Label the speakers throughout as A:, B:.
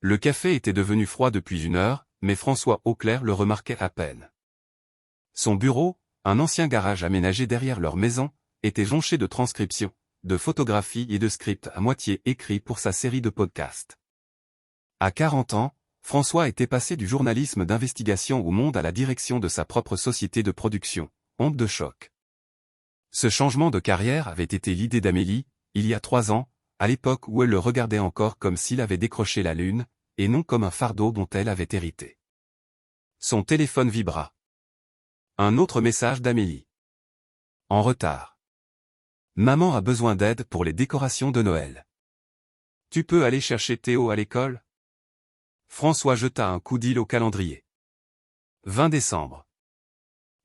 A: Le café était devenu froid depuis 1 heure, mais François Auclair le remarquait à peine. Son bureau, un ancien garage aménagé derrière leur maison, était jonché de transcriptions, de photographies et de scripts à moitié écrits pour sa série de podcasts. À 40 ans, François était passé du journalisme d'investigation au monde à la direction de sa propre société de production, Onde de choc. Ce changement de carrière avait été l'idée d'Amélie, il y a 3 ans, à l'époque où elle le regardait encore comme s'il avait décroché la lune, et non comme un fardeau dont elle avait hérité. Son téléphone vibra. Un autre message d'Amélie. En retard. Maman a besoin d'aide pour les décorations de Noël. Tu peux aller chercher Théo à l'école? François jeta un coup d'œil au calendrier. 20 décembre.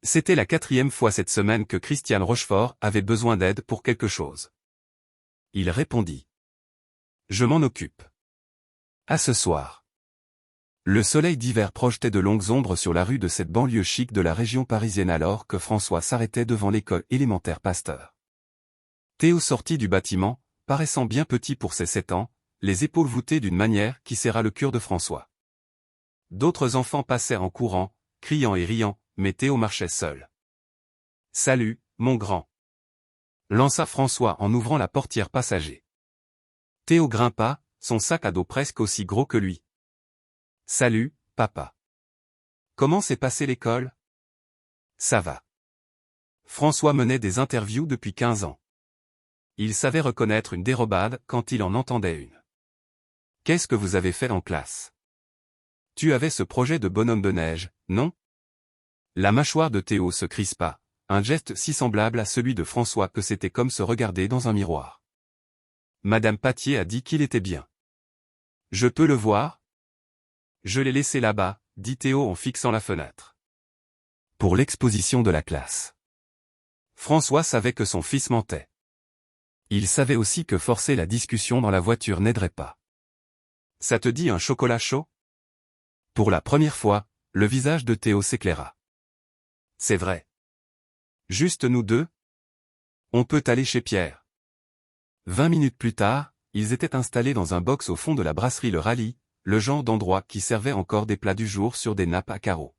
A: C'était la 4e fois cette semaine que Christiane Rochefort avait besoin d'aide pour quelque chose. Il répondit. Je m'en occupe. À ce soir. Le soleil d'hiver projetait de longues ombres sur la rue de cette banlieue chic de la région parisienne alors que François s'arrêtait devant l'école élémentaire Pasteur. Théo sortit du bâtiment, paraissant bien petit pour ses 7 ans, les épaules voûtées d'une manière qui serra le cœur de François. D'autres enfants passaient en courant, criant et riant, mais Théo marchait seul. « Salut, mon grand !» lança François en ouvrant la portière passager. Théo grimpa, son sac à dos presque aussi gros que lui. « Salut, papa. Comment s'est passée l'école? » Ça va. François menait des interviews depuis 15 ans. Il savait reconnaître une dérobade quand il en entendait une. « Qu'est-ce que vous avez fait en classe? Tu avais ce projet de bonhomme de neige, non? » La mâchoire de Théo se crispa, un geste si semblable à celui de François que c'était comme se regarder dans un miroir. Madame Patier a dit qu'il était bien. Je peux le voir? Je l'ai laissé là-bas, dit Théo en fixant la fenêtre. Pour l'exposition de la classe. François savait que son fils mentait. Il savait aussi que forcer la discussion dans la voiture n'aiderait pas. Ça te dit un chocolat chaud? Pour la première fois, le visage de Théo s'éclaira. C'est vrai. Juste nous deux? On peut aller chez Pierre. 20 minutes plus tard, ils étaient installés dans un box au fond de la brasserie Le Rallye, le genre d'endroit qui servait encore des plats du jour sur des nappes à carreaux.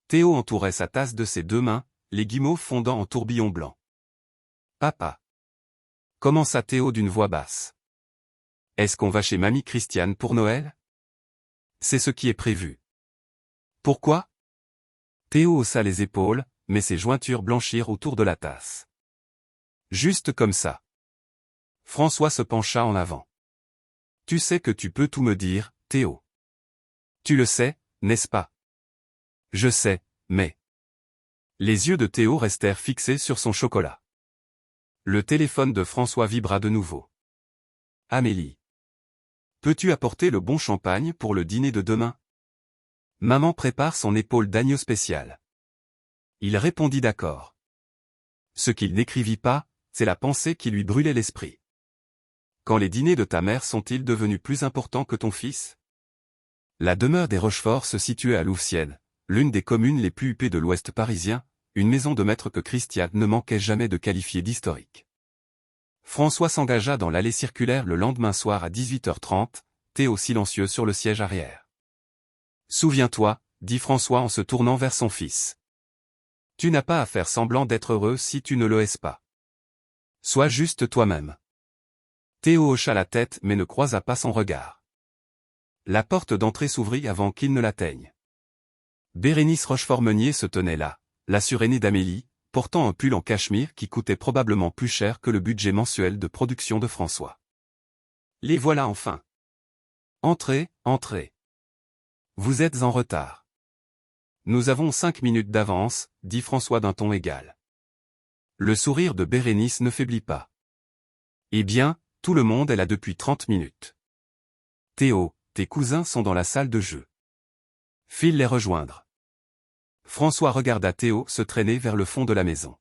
A: Théo entourait sa tasse de ses 2 mains, les guimauves fondant en tourbillons blancs. Papa. Commença Théo d'une voix basse. Est-ce qu'on va chez mamie Christiane pour Noël? C'est ce qui est prévu. Pourquoi? Théo haussa les épaules, mais ses jointures blanchirent autour de la tasse. Juste comme ça. François se pencha en avant. Tu sais que tu peux tout me dire, Théo. Tu le sais, n'est-ce pas? Je sais, mais... Les yeux de Théo restèrent fixés sur son chocolat. Le téléphone de François vibra de nouveau. Amélie. Peux-tu apporter le bon champagne pour le dîner de demain? Maman prépare son épaule d'agneau spécial. Il répondit d'accord. Ce qu'il n'écrivit pas, c'est la pensée qui lui brûlait l'esprit. Quand les dîners de ta mère sont-ils devenus plus importants que ton fils? La demeure des Rochefort se situait à Louvciennes, l'une des communes les plus huppées de l'ouest parisien, une maison de maître que Christiane ne manquait jamais de qualifier d'historique. François s'engagea dans l'allée circulaire le lendemain soir à 18h30, Théo silencieux sur le siège arrière. Souviens-toi, dit François en se tournant vers son fils. Tu n'as pas à faire semblant d'être heureux si tu ne le es pas. Sois juste toi-même. Théo hocha la tête mais ne croisa pas son regard. La porte d'entrée s'ouvrit avant qu'il ne l'atteigne. Bérénice Rochefort-Meunier se tenait là, la surénée d'Amélie, portant un pull en cachemire qui coûtait probablement plus cher que le budget mensuel de production de François. Les voilà enfin. Entrez, entrez. Vous êtes en retard. Nous avons 5 minutes d'avance, dit François d'un ton égal. Le sourire de Bérénice ne faiblit pas. Eh bien, tout le monde est là depuis 30 minutes. Théo, tes cousins sont dans la salle de jeu. File les rejoindre. François regarda Théo se traîner vers le fond de la maison.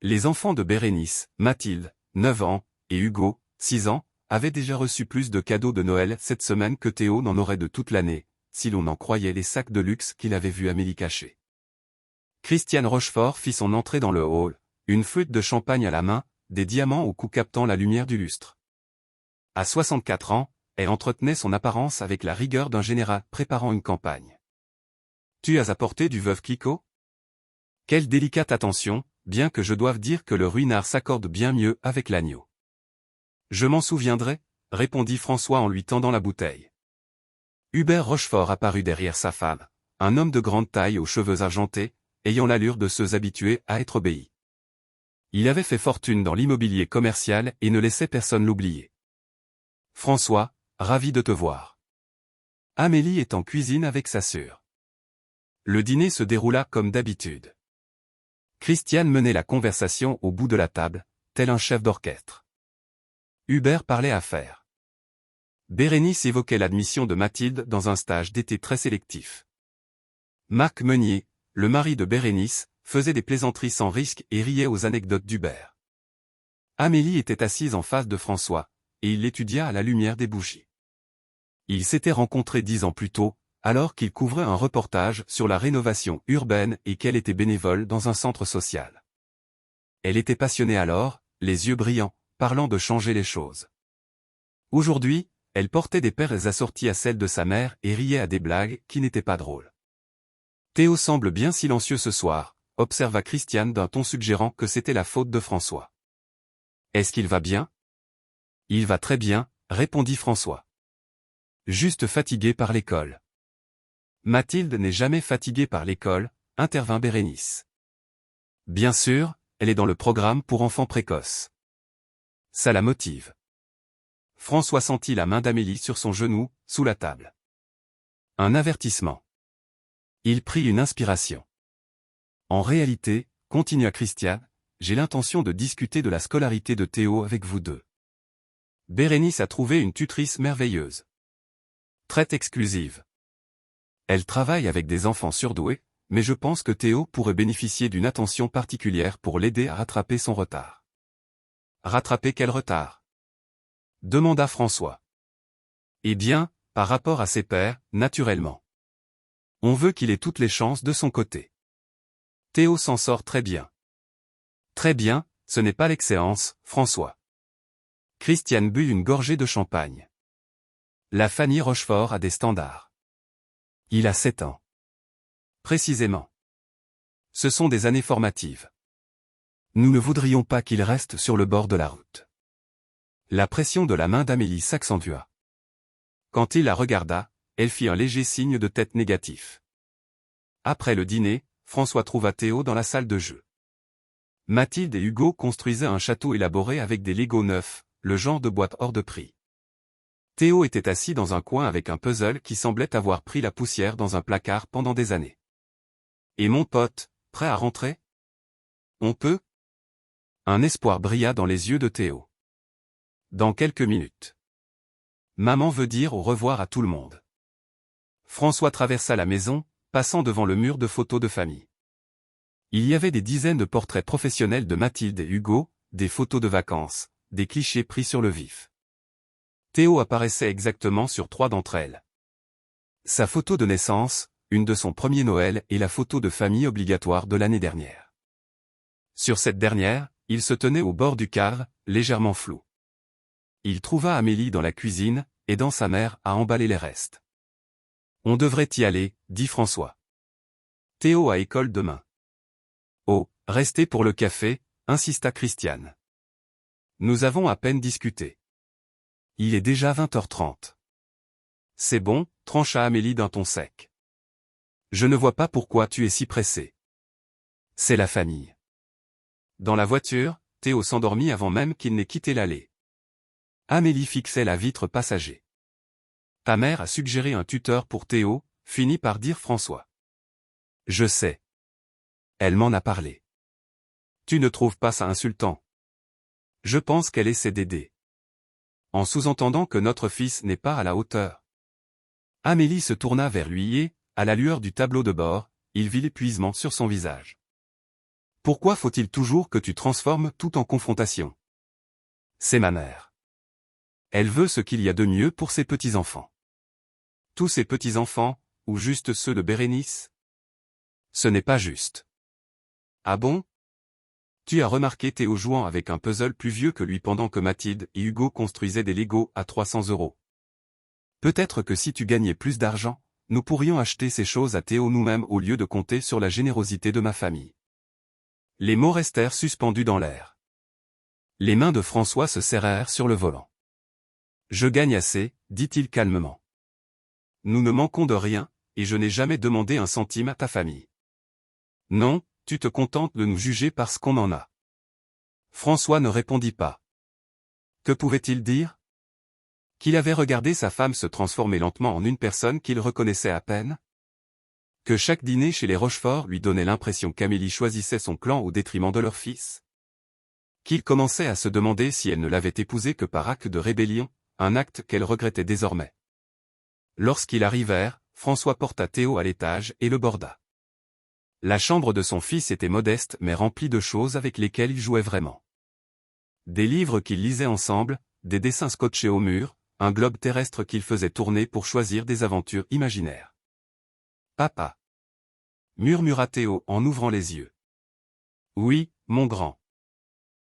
A: Les enfants de Bérénice, Mathilde, 9 ans, et Hugo, 6 ans, avaient déjà reçu plus de cadeaux de Noël cette semaine que Théo n'en aurait de toute l'année, si l'on en croyait les sacs de luxe qu'il avait vu Amélie cacher. Christiane Rochefort fit son entrée dans le hall, une flûte de champagne à la main, des diamants au cou captant la lumière du lustre. À 64 ans, elle entretenait son apparence avec la rigueur d'un général préparant une campagne. Tu as apporté du veuve Clicquot? Quelle délicate attention, bien que je doive dire que le ruinard s'accorde bien mieux avec l'agneau. Je m'en souviendrai, répondit François en lui tendant la bouteille. Hubert Rochefort apparut derrière sa femme, un homme de grande taille aux cheveux argentés, ayant l'allure de ceux habitués à être obéis. Il avait fait fortune dans l'immobilier commercial et ne laissait personne l'oublier. François, ravi de te voir. Amélie est en cuisine avec sa sœur. Le dîner se déroula comme d'habitude. Christiane menait la conversation au bout de la table, tel un chef d'orchestre. Hubert parlait affaires. Bérénice évoquait l'admission de Mathilde dans un stage d'été très sélectif. Marc Meunier, le mari de Bérénice, faisait des plaisanteries sans risque et riait aux anecdotes d'Hubert. Amélie était assise en face de François, et il l'étudia à la lumière des bougies. Ils s'étaient rencontrés 10 ans plus tôt, alors qu'il couvrait un reportage sur la rénovation urbaine et qu'elle était bénévole dans un centre social. Elle était passionnée alors, les yeux brillants, parlant de changer les choses. Aujourd'hui, elle portait des perles assorties à celles de sa mère et riait à des blagues qui n'étaient pas drôles. Théo semble bien silencieux ce soir, observa Christiane d'un ton suggérant que c'était la faute de François. Est-ce qu'il va bien? Il va très bien, répondit François. Juste fatigué par l'école. Mathilde n'est jamais fatiguée par l'école, intervint Bérénice. Bien sûr, elle est dans le programme pour enfants précoces. Ça la motive. François sentit la main d'Amélie sur son genou, sous la table. Un avertissement. Il prit une inspiration. En réalité, continua Christiane, j'ai l'intention de discuter de la scolarité de Théo avec vous deux. Bérénice a trouvé une tutrice merveilleuse. Très exclusive. Elle travaille avec des enfants surdoués, mais je pense que Théo pourrait bénéficier d'une attention particulière pour l'aider à rattraper son retard. Rattraper quel retard? Demanda François. Eh bien, par rapport à ses pairs, naturellement. On veut qu'il ait toutes les chances de son côté. Théo s'en sort très bien. Très bien, ce n'est pas l'excellence, François. Christiane but une gorgée de champagne. La famille Rochefort a des standards. Il a 7 ans. Précisément. Ce sont des années formatives. Nous ne voudrions pas qu'il reste sur le bord de la route. La pression de la main d'Amélie s'accentua. Quand il la regarda, elle fit un léger signe de tête négatif. Après le dîner, François trouva Théo dans la salle de jeu. Mathilde et Hugo construisaient un château élaboré avec des Legos neufs, le genre de boîte hors de prix. Théo était assis dans un coin avec un puzzle qui semblait avoir pris la poussière dans un placard pendant des années. Et mon pote, prêt à rentrer? On peut? Un espoir brilla dans les yeux de Théo. Dans quelques minutes. Maman veut dire au revoir à tout le monde. François traversa la maison, passant devant le mur de photos de famille. Il y avait des dizaines de portraits professionnels de Mathilde et Hugo, des photos de vacances, des clichés pris sur le vif. Théo apparaissait exactement sur 3 d'entre elles. Sa photo de naissance, une de son premier Noël et la photo de famille obligatoire de l'année dernière. Sur cette dernière, il se tenait au bord du cadre, légèrement flou. Il trouva Amélie dans la cuisine, aidant sa mère à emballer les restes. On devrait y aller, dit François. Théo à école demain. Oh, restez pour le café, insista Christiane. Nous avons à peine discuté. Il est déjà 20h30. C'est bon, trancha Amélie d'un ton sec. Je ne vois pas pourquoi tu es si pressé. C'est la famille. Dans la voiture, Théo s'endormit avant même qu'il n'ait quitté l'allée. Amélie fixait la vitre passager. Ta mère a suggéré un tuteur pour Théo, finit par dire François. Je sais. Elle m'en a parlé. Tu ne trouves pas ça insultant? Je pense qu'elle essaie d'aider. En sous-entendant que notre fils n'est pas à la hauteur. Amélie se tourna vers lui et, à la lueur du tableau de bord, il vit l'épuisement sur son visage. Pourquoi faut-il toujours que tu transformes tout en confrontation? C'est ma mère. Elle veut ce qu'il y a de mieux pour ses petits-enfants. Tous ses petits-enfants, ou juste ceux de Bérénice? Ce n'est pas juste. Ah bon? Tu as remarqué Théo jouant avec un puzzle plus vieux que lui pendant que Mathilde et Hugo construisaient des Legos à 300 €. Peut-être que si tu gagnais plus d'argent, nous pourrions acheter ces choses à Théo nous-mêmes au lieu de compter sur la générosité de ma famille. Les mots restèrent suspendus dans l'air. Les mains de François se serrèrent sur le volant. Je gagne assez, dit-il calmement. Nous ne manquons de rien, et je n'ai jamais demandé un centime à ta famille. Non, tu te contentes de nous juger parce qu'on en a. François ne répondit pas. Que pouvait-il dire? Qu'il avait regardé sa femme se transformer lentement en une personne qu'il reconnaissait à peine? Que chaque dîner chez les Rochefort lui donnait l'impression qu'Amélie choisissait son clan au détriment de leur fils? Qu'il commençait à se demander si elle ne l'avait épousé que par acte de rébellion, un acte qu'elle regrettait désormais. Lorsqu'ils arrivèrent, François porta Théo à l'étage et le borda. La chambre de son fils était modeste mais remplie de choses avec lesquelles il jouait vraiment. Des livres qu'ils lisaient ensemble, des dessins scotchés au mur, un globe terrestre qu'il faisait tourner pour choisir des aventures imaginaires. « Papa » murmura Théo en ouvrant les yeux. « Oui, mon grand.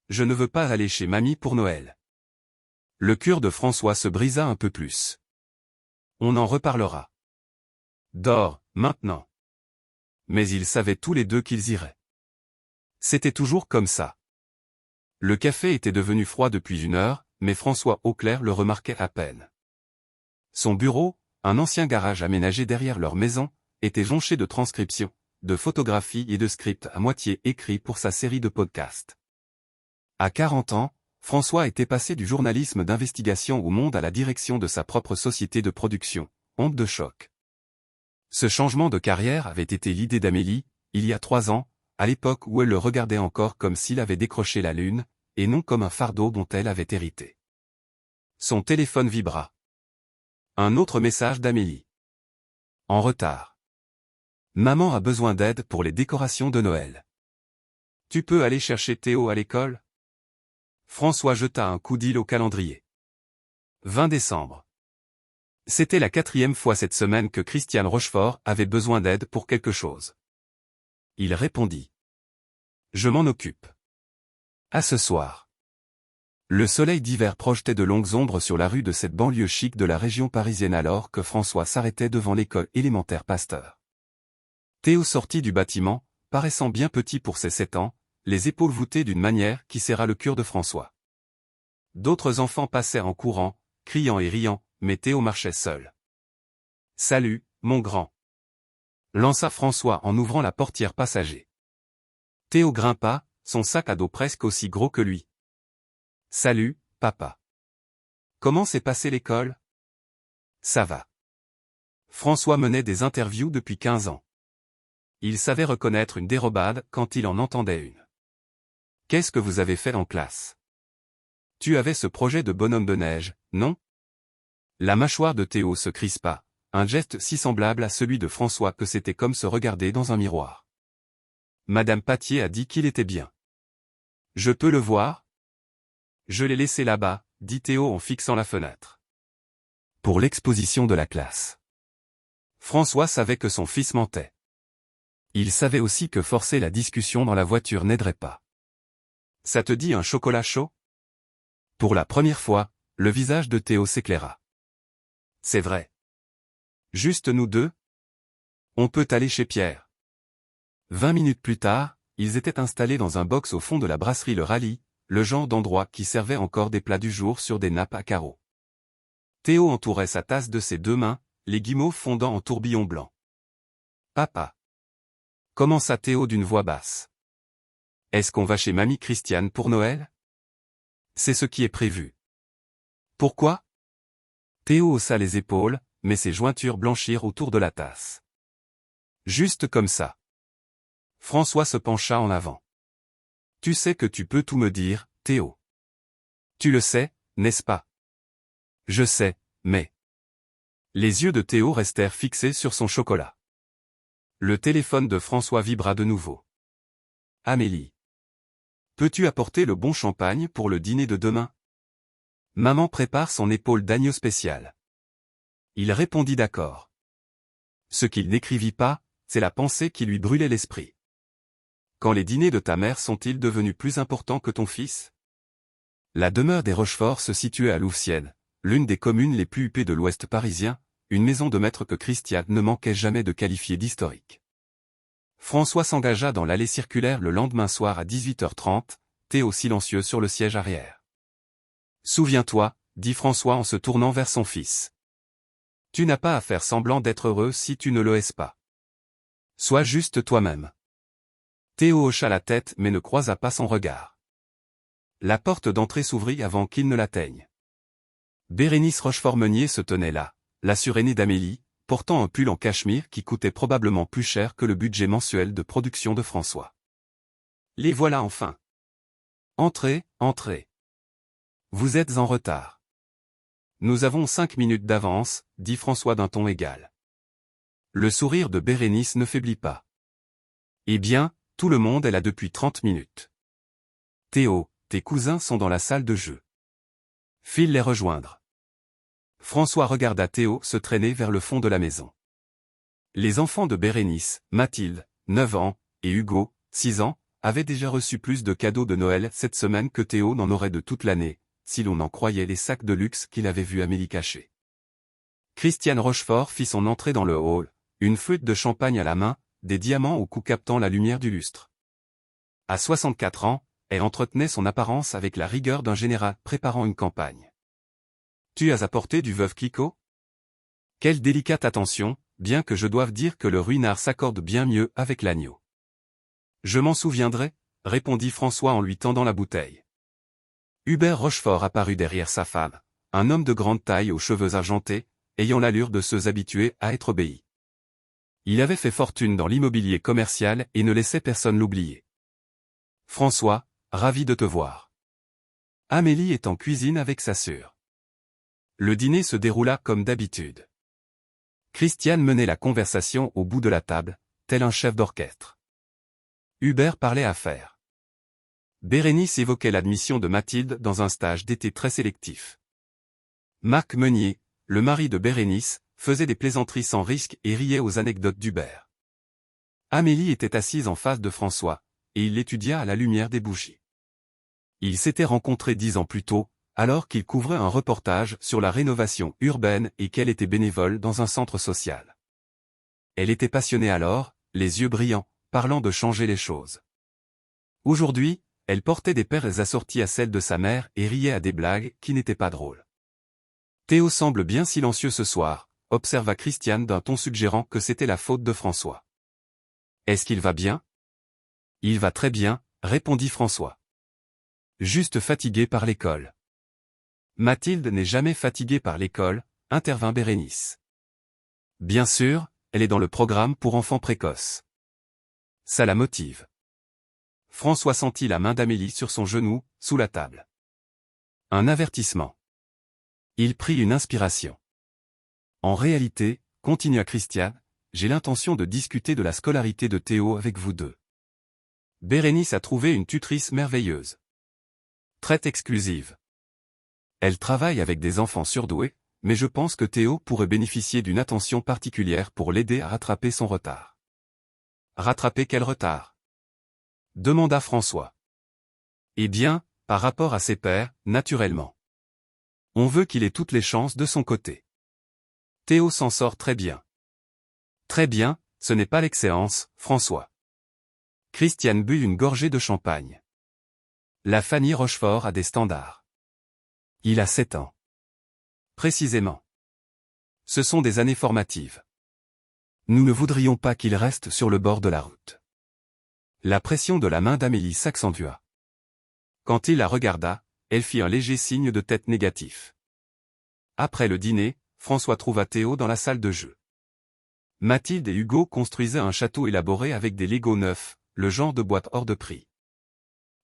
A: Je ne veux pas aller chez mamie pour Noël. » Le cœur de François se brisa un peu plus. « On en reparlera. Dors, maintenant. » Mais ils savaient tous les deux qu'ils iraient. C'était toujours comme ça. Le café était devenu froid depuis 1 heure, mais François Auclair le remarquait à peine. Son bureau, un ancien garage aménagé derrière leur maison, était jonché de transcriptions, de photographies et de scripts à moitié écrits pour sa série de podcasts. À 40 ans, François était passé du journalisme d'investigation au monde à la direction de sa propre société de production, Onde de choc. Ce changement de carrière avait été l'idée d'Amélie, il y a 3 ans, à l'époque où elle le regardait encore comme s'il avait décroché la lune, et non comme un fardeau dont elle avait hérité. Son téléphone vibra. Un autre message d'Amélie. En retard. Maman a besoin d'aide pour les décorations de Noël. Tu peux aller chercher Théo à l'école? François jeta un coup d'œil au calendrier. 20 décembre. C'était la 4e fois cette semaine que Christiane Rochefort avait besoin d'aide pour quelque chose. Il répondit. Je m'en occupe. À ce soir. Le soleil d'hiver projetait de longues ombres sur la rue de cette banlieue chic de la région parisienne alors que François s'arrêtait devant l'école élémentaire Pasteur. Théo sortit du bâtiment, paraissant bien petit pour ses 7 ans, les épaules voûtées d'une manière qui serra le cœur de François. D'autres enfants passaient en courant, criant et riant, mais Théo marchait seul. « Salut, mon grand !» lança François en ouvrant la portière passager. Théo grimpa, son sac à dos presque aussi gros que lui. « Salut, papa. Comment s'est passée l'école? » Ça va. François menait des interviews depuis 15 ans. Il savait reconnaître une dérobade quand il en entendait une. « Qu'est-ce que vous avez fait en classe? Tu avais ce projet de bonhomme de neige, non? » La mâchoire de Théo se crispa, un geste si semblable à celui de François que c'était comme se regarder dans un miroir. Madame Patier a dit qu'il était bien. Je peux le voir? Je l'ai laissé là-bas, dit Théo en fixant la fenêtre. Pour l'exposition de la classe. François savait que son fils mentait. Il savait aussi que forcer la discussion dans la voiture n'aiderait pas. Ça te dit un chocolat chaud? Pour la première fois, le visage de Théo s'éclaira. C'est vrai. Juste nous deux? On peut aller chez Pierre. 20 minutes plus tard, ils étaient installés dans un box au fond de la brasserie Le Rallye, le genre d'endroit qui servait encore des plats du jour sur des nappes à carreaux. Théo entourait sa tasse de ses 2 mains, les guimauves fondant en tourbillons blancs. Papa. Commença Théo d'une voix basse. Est-ce qu'on va chez mamie Christiane pour Noël? C'est ce qui est prévu. Pourquoi? Théo haussa les épaules, mais ses jointures blanchirent autour de la tasse. Juste comme ça. François se pencha en avant. Tu sais que tu peux tout me dire, Théo. Tu le sais, n'est-ce pas? Je sais, mais... Les yeux de Théo restèrent fixés sur son chocolat. Le téléphone de François vibra de nouveau. Amélie. Peux-tu apporter le bon champagne pour le dîner de demain? Maman prépare son épaule d'agneau spécial. Il répondit d'accord. Ce qu'il n'écrivit pas, c'est la pensée qui lui brûlait l'esprit. Quand les dîners de ta mère sont-ils devenus plus importants que ton fils? La demeure des Rochefort se situait à Louvciennes, l'une des communes les plus huppées de l'ouest parisien, une maison de maître que Christiane ne manquait jamais de qualifier d'historique. François s'engagea dans l'allée circulaire le lendemain soir à 18h30, Théo silencieux sur le siège arrière. « Souviens-toi, » dit François en se tournant vers son fils. « Tu n'as pas à faire semblant d'être heureux si tu ne le es pas. Sois juste toi-même. » Théo hocha la tête mais ne croisa pas son regard. La porte d'entrée s'ouvrit avant qu'il ne l'atteigne. Bérénice Rochefort-Meunier se tenait là, la surénée d'Amélie, portant un pull en cachemire qui coûtait probablement plus cher que le budget mensuel de production de François. « Les voilà enfin. Entrez, entrez. Vous êtes en retard. Nous avons 5 minutes d'avance, dit François d'un ton égal. Le sourire de Bérénice ne faiblit pas. Eh bien, tout le monde est là depuis 30 minutes. Théo, tes cousins sont dans la salle de jeu. File les rejoindre. François regarda Théo se traîner vers le fond de la maison. Les enfants de Bérénice, Mathilde, 9 ans, et Hugo, 6 ans, avaient déjà reçu plus de cadeaux de Noël cette semaine que Théo n'en aurait de toute l'année, si l'on en croyait les sacs de luxe qu'il avait vu Amélie cacher. Christiane Rochefort fit son entrée dans le hall, une flûte de champagne à la main, des diamants au cou captant la lumière du lustre. À 64 ans, elle entretenait son apparence avec la rigueur d'un général préparant une campagne. « Tu as apporté du veuve Clicquot ? Quelle délicate attention, bien que je doive dire que le ruinard s'accorde bien mieux avec l'agneau. »« Je m'en souviendrai, » répondit François en lui tendant la bouteille. Hubert Rochefort apparut derrière sa femme, un homme de grande taille aux cheveux argentés, ayant l'allure de ceux habitués à être obéis. Il avait fait fortune dans l'immobilier commercial et ne laissait personne l'oublier. « François, ravi de te voir. » Amélie est en cuisine avec sa sœur. Le dîner se déroula comme d'habitude. Christiane menait la conversation au bout de la table, tel un chef d'orchestre. Hubert parlait affaires. Bérénice évoquait l'admission de Mathilde dans un stage d'été très sélectif. Marc Meunier, le mari de Bérénice, faisait des plaisanteries sans risque et riait aux anecdotes d'Hubert. Amélie était assise en face de François, et il l'étudia à la lumière des bougies. Ils s'étaient rencontrés 10 ans plus tôt, alors qu'il couvrait un reportage sur la rénovation urbaine et qu'elle était bénévole dans un centre social. Elle était passionnée alors, les yeux brillants, parlant de changer les choses. Aujourd'hui, elle portait des perles assorties à celles de sa mère et riait à des blagues qui n'étaient pas drôles. Théo semble bien silencieux ce soir, observa Christiane d'un ton suggérant que c'était la faute de François. Est-ce qu'il va bien ? Il va très bien, répondit François. Juste fatigué par l'école. Mathilde n'est jamais fatiguée par l'école, intervint Bérénice. Bien sûr, elle est dans le programme pour enfants précoces. Ça la motive. François sentit la main d'Amélie sur son genou, sous la table. Un avertissement. Il prit une inspiration. En réalité, continua Christiane, j'ai l'intention de discuter de la scolarité de Théo avec vous deux. Bérénice a trouvé une tutrice merveilleuse. Très exclusive. Elle travaille avec des enfants surdoués, mais je pense que Théo pourrait bénéficier d'une attention particulière pour l'aider à rattraper son retard. Rattraper quel retard ? Demanda François. Eh bien, par rapport à ses pairs, naturellement. On veut qu'il ait toutes les chances de son côté. Théo s'en sort très bien. Très bien, ce n'est pas l'excellence, François. Christiane but une gorgée de champagne. La famille Rochefort a des standards. Il a 7 ans. Précisément. Ce sont des années formatives. Nous ne voudrions pas qu'il reste sur le bord de la route. La pression de la main d'Amélie s'accentua. Quand il la regarda, elle fit un léger signe de tête négatif. Après le dîner, François trouva Théo dans la salle de jeu. Mathilde et Hugo construisaient un château élaboré avec des Legos neufs, le genre de boîte hors de prix.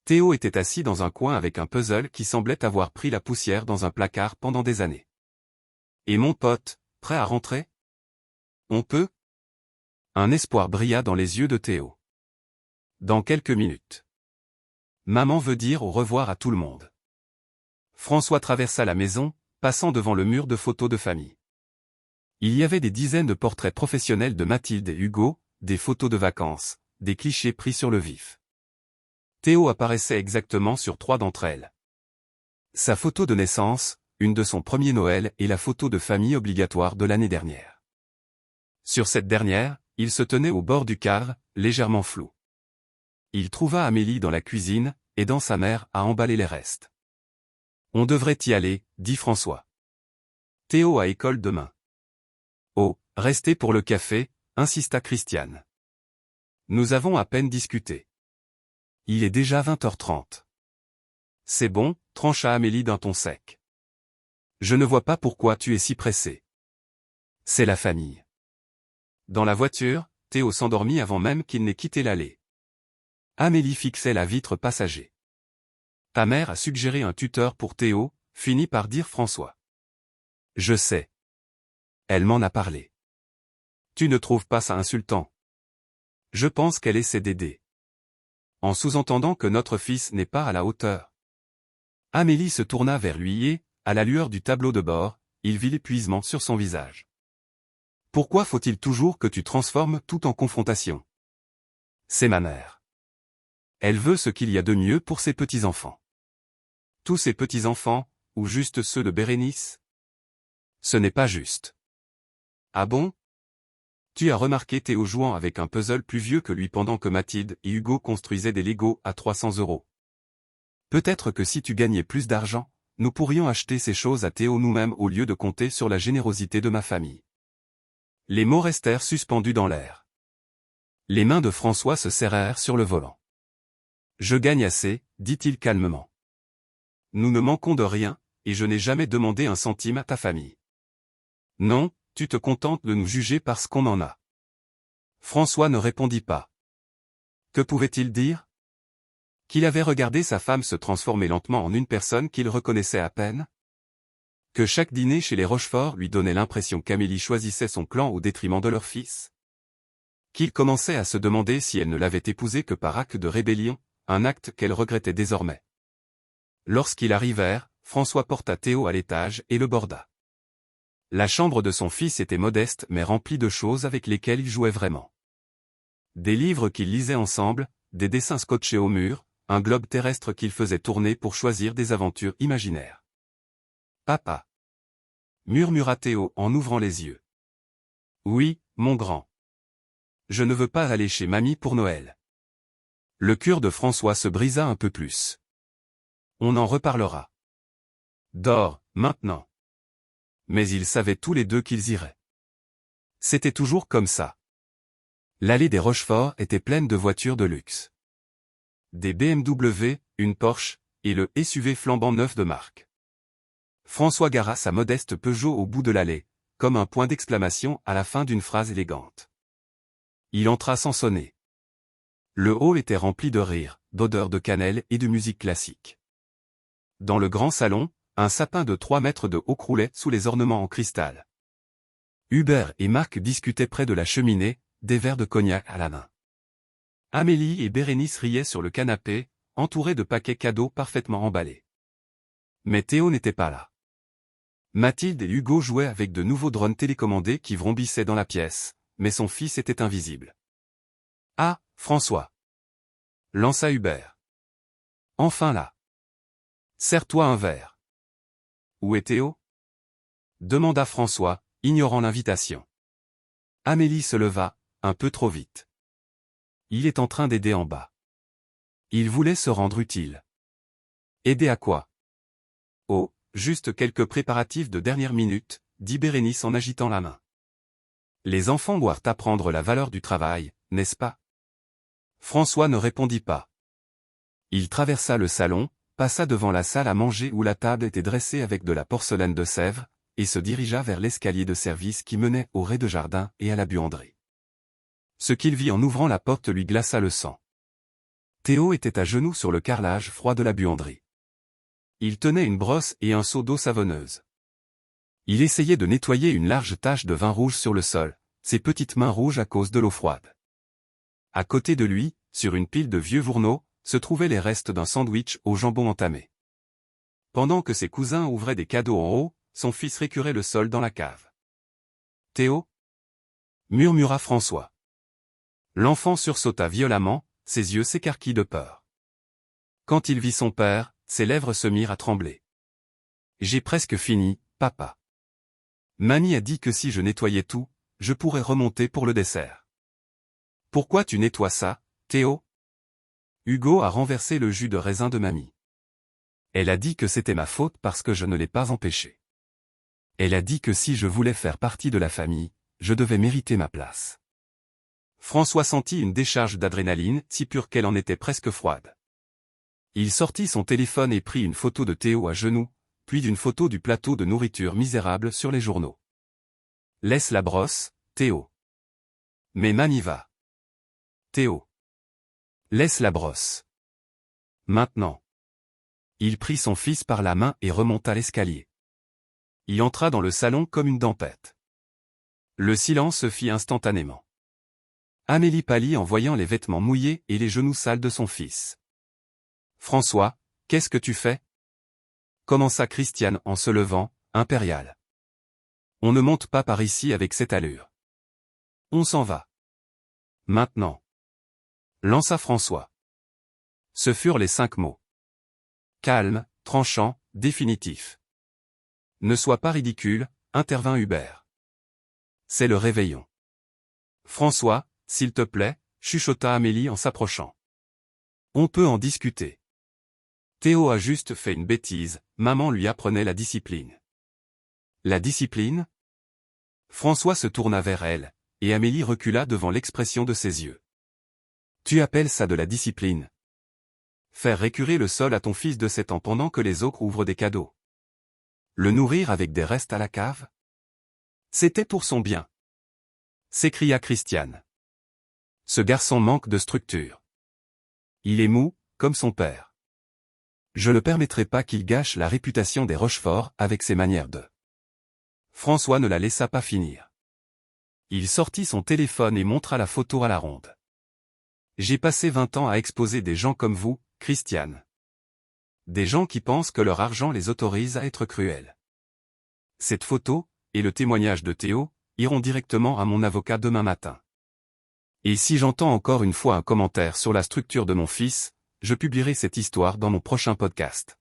A: Théo était assis dans un coin avec un puzzle qui semblait avoir pris la poussière dans un placard pendant des années. « Et mon pote, prêt à rentrer ? On peut ?» Un espoir brilla dans les yeux de Théo. « Dans quelques minutes. Maman veut dire au revoir à tout le monde. » François traversa la maison, passant devant le mur de photos de famille. Il y avait des dizaines de portraits professionnels de Mathilde et Hugo, des photos de vacances, des clichés pris sur le vif. Théo apparaissait exactement sur 3 d'entre elles. Sa photo de naissance, une de son premier Noël et la photo de famille obligatoire de l'année dernière. Sur cette dernière, il se tenait au bord du cadre, légèrement flou. Il trouva Amélie dans la cuisine, aidant sa mère à emballer les restes. « On devrait y aller, dit François. Théo a école demain. » « Oh, restez pour le café, insista Christiane. Nous avons à peine discuté. Il est déjà 20h30. C'est bon, trancha Amélie d'un ton sec. Je ne vois pas pourquoi tu es si pressé. C'est la famille. Dans la voiture, Théo s'endormit avant même qu'il n'ait quitté l'allée. Amélie fixait la vitre passager. Ta mère a suggéré un tuteur pour Théo, finit par dire François. Je sais. Elle m'en a parlé. Tu ne trouves pas ça insultant? Je pense qu'elle essaie d'aider. En sous-entendant que notre fils n'est pas à la hauteur. Amélie se tourna vers lui et, à la lueur du tableau de bord, il vit l'épuisement sur son visage. Pourquoi faut-il toujours que tu transformes tout en confrontation? C'est ma mère. Elle veut ce qu'il y a de mieux pour ses petits-enfants. Tous ses petits-enfants, ou juste ceux de Bérénice? Ce n'est pas juste. Ah bon? Tu as remarqué Théo jouant avec un puzzle plus vieux que lui pendant que Mathilde et Hugo construisaient des Lego à 300 €. Peut-être que si tu gagnais plus d'argent, nous pourrions acheter ces choses à Théo nous-mêmes au lieu de compter sur la générosité de ma famille. Les mots restèrent suspendus dans l'air. Les mains de François se serrèrent sur le volant. Je gagne assez, dit-il calmement. Nous ne manquons de rien, et je n'ai jamais demandé un centime à ta famille. Non, tu te contentes de nous juger parce qu'on en a. François ne répondit pas. Que pouvait-il dire? Qu'il avait regardé sa femme se transformer lentement en une personne qu'il reconnaissait à peine? Que chaque dîner chez les Rochefort lui donnait l'impression qu'Amélie choisissait son clan au détriment de leur fils? Qu'il commençait à se demander si elle ne l'avait épousé que par acte de rébellion, un acte qu'elle regrettait désormais. Lorsqu'ils arrivèrent, François porta Théo à l'étage et le borda. La chambre de son fils était modeste mais remplie de choses avec lesquelles il jouait vraiment. Des livres qu'ils lisaient ensemble, des dessins scotchés au mur, un globe terrestre qu'il faisait tourner pour choisir des aventures imaginaires. Papa, murmura Théo en ouvrant les yeux. Oui, mon grand. Je ne veux pas aller chez mamie pour Noël. Le cœur de François se brisa un peu plus. On en reparlera. Dors, maintenant. Mais ils savaient tous les deux qu'ils iraient. C'était toujours comme ça. L'allée des Rochefort était pleine de voitures de luxe. Des BMW, une Porsche, et le SUV flambant neuf de marque. François gara sa modeste Peugeot au bout de l'allée, comme un point d'exclamation à la fin d'une phrase élégante. Il entra sans sonner. Le hall était rempli de rires, d'odeurs de cannelle et de musique classique. Dans le grand salon, un sapin de 3 mètres de haut croulait sous les ornements en cristal. Hubert et Marc discutaient près de la cheminée, des verres de cognac à la main. Amélie et Bérénice riaient sur le canapé, entourés de paquets cadeaux parfaitement emballés. Mais Théo n'était pas là. Mathilde et Hugo jouaient avec de nouveaux drones télécommandés qui vrombissaient dans la pièce, mais son fils était invisible. « Ah, François !» lança Hubert. « Enfin là. Serre-toi un verre. »« Où est Théo ?» demanda François, ignorant l'invitation. Amélie se leva, un peu trop vite. Il est en train d'aider en bas. Il voulait se rendre utile. Aider à quoi? Oh, juste quelques préparatifs de dernière minute, dit Bérénice en agitant la main. Les enfants doivent apprendre la valeur du travail, n'est-ce pas? François ne répondit pas. Il traversa le salon, passa devant la salle à manger où la table était dressée avec de la porcelaine de Sèvres, et se dirigea vers l'escalier de service qui menait au rez-de-jardin et à la buanderie. Ce qu'il vit en ouvrant la porte lui glaça le sang. Théo était à genoux sur le carrelage froid de la buanderie. Il tenait une brosse et un seau d'eau savonneuse. Il essayait de nettoyer une large tache de vin rouge sur le sol, ses petites mains rouges à cause de l'eau froide. À côté de lui, sur une pile de vieux journaux, se trouvaient les restes d'un sandwich au jambon entamé. Pendant que ses cousins ouvraient des cadeaux en haut, son fils récurait le sol dans la cave. « Théo » murmura François. L'enfant sursauta violemment, ses yeux s'écarquillent de peur. Quand il vit son père, ses lèvres se mirent à trembler. J'ai presque fini, papa. Mamie a dit que si je nettoyais tout, je pourrais remonter pour le dessert. Pourquoi tu nettoies ça, Théo? Hugo a renversé le jus de raisin de mamie. Elle a dit que c'était ma faute parce que je ne l'ai pas empêché. Elle a dit que si je voulais faire partie de la famille, je devais mériter ma place. François sentit une décharge d'adrénaline si pure qu'elle en était presque froide. Il sortit son téléphone et prit une photo de Théo à genoux, puis d'une photo du plateau de nourriture misérable sur les journaux. Laisse la brosse, Théo. Mais mamie va. Théo. Laisse la brosse. Maintenant. Il prit son fils par la main et remonta l'escalier. Il entra dans le salon comme une tempête. Le silence se fit instantanément. Amélie pâlit en voyant les vêtements mouillés et les genoux sales de son fils. « François, qu'est-ce que tu fais ?» commença Christiane en se levant, impériale. « On ne monte pas par ici avec cette allure. On s'en va. Maintenant. » lança François. Ce furent les 5 mots. Calme, tranchant, définitif. « Ne sois pas ridicule, » intervint Hubert. « C'est le réveillon. »« François, s'il te plaît, » chuchota Amélie en s'approchant. « On peut en discuter. Théo a juste fait une bêtise, maman lui apprenait la discipline. » La discipline? François se tourna vers elle, et Amélie recula devant l'expression de ses yeux. « Tu appelles ça de la discipline? Faire récurer le sol à ton fils de 7 ans pendant que les autres ouvrent des cadeaux? Le nourrir avec des restes à la cave? C'était pour son bien. » s'écria Christiane. Ce garçon manque de structure. Il est mou, comme son père. Je ne permettrai pas qu'il gâche la réputation des Rochefort avec ses manières de... François ne la laissa pas finir. Il sortit son téléphone et montra la photo à la ronde. J'ai passé 20 ans à exposer des gens comme vous, Christiane. Des gens qui pensent que leur argent les autorise à être cruels. Cette photo, et le témoignage de Théo, iront directement à mon avocat demain matin. Et si j'entends encore une fois un commentaire sur la structure de mon fils, je publierai cette histoire dans mon prochain podcast.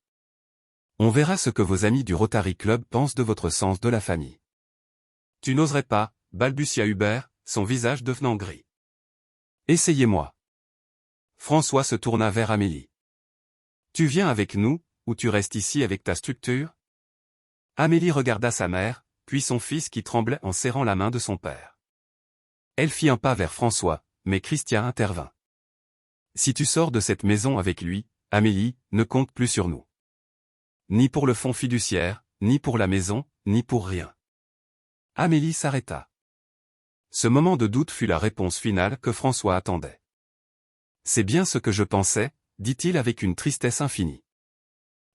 A: On verra ce que vos amis du Rotary Club pensent de votre sens de la famille. Tu n'oserais pas, balbutia Hubert, son visage devenant gris. Essayez-moi. François se tourna vers Amélie. Tu viens avec nous, ou tu restes ici avec ta structure? Amélie regarda sa mère, puis son fils qui tremblait en serrant la main de son père. Elle fit un pas vers François, mais Christian intervint. Si tu sors de cette maison avec lui, Amélie, ne compte plus sur nous. Ni pour le fonds fiduciaire, ni pour la maison, ni pour rien. Amélie s'arrêta. Ce moment de doute fut la réponse finale que François attendait. C'est bien ce que je pensais, dit-il avec une tristesse infinie.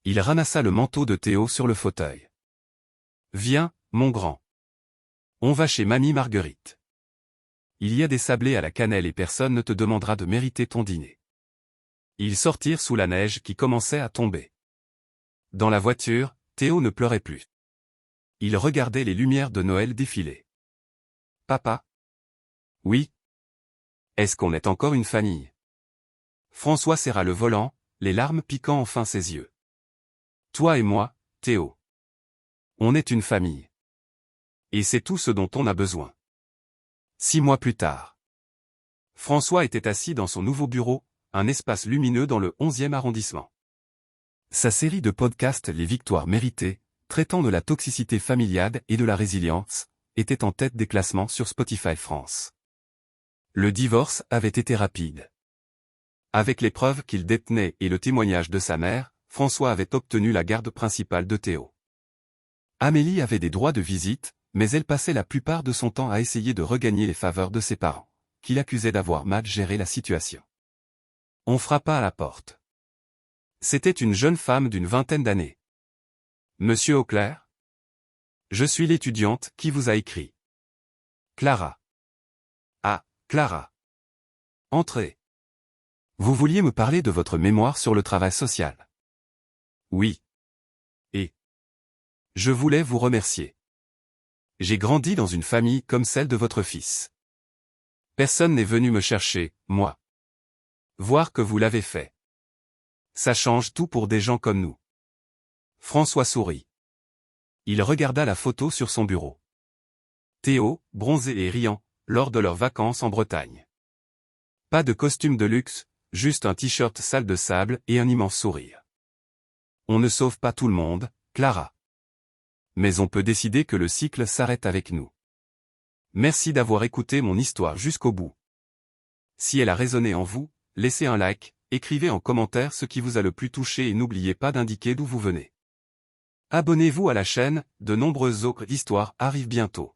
A: Il ramassa le manteau de Théo sur le fauteuil. Viens, mon grand. On va chez mamie Marguerite. Il y a des sablés à la cannelle et personne ne te demandera de mériter ton dîner. Ils sortirent sous la neige qui commençait à tomber. Dans la voiture, Théo ne pleurait plus. Il regardait les lumières de Noël défiler. Papa? Oui? Est-ce qu'on est encore une famille? François serra le volant, les larmes piquant enfin ses yeux. Toi et moi, Théo. On est une famille. Et c'est tout ce dont on a besoin. 6 mois plus tard. François était assis dans son nouveau bureau, un espace lumineux dans le 11e arrondissement. Sa série de podcasts Les Victoires méritées, traitant de la toxicité familiale et de la résilience, était en tête des classements sur Spotify France. Le divorce avait été rapide. Avec les preuves qu'il détenait et le témoignage de sa mère, François avait obtenu la garde principale de Théo. Amélie avait des droits de visite, mais elle passait la plupart de son temps à essayer de regagner les faveurs de ses parents, qui l'accusaient d'avoir mal géré la situation. On frappa à la porte. C'était une jeune femme d'une vingtaine d'années. « Monsieur Auclair ? Je suis l'étudiante qui vous a écrit. Clara. » Ah, Clara. Entrez. Vous vouliez me parler de votre mémoire sur le travail social. Oui. Et je voulais vous remercier. J'ai grandi dans une famille comme celle de votre fils. Personne n'est venu me chercher, moi. Voir que vous l'avez fait. Ça change tout pour des gens comme nous. François sourit. Il regarda la photo sur son bureau. Théo, bronzé et riant, lors de leurs vacances en Bretagne. Pas de costume de luxe, juste un t-shirt sale de sable et un immense sourire. On ne sauve pas tout le monde, Clara. Mais on peut décider que le cycle s'arrête avec nous. Merci d'avoir écouté mon histoire jusqu'au bout. Si elle a résonné en vous, laissez un like, écrivez en commentaire ce qui vous a le plus touché et n'oubliez pas d'indiquer d'où vous venez. Abonnez-vous à la chaîne, de nombreuses autres histoires arrivent bientôt.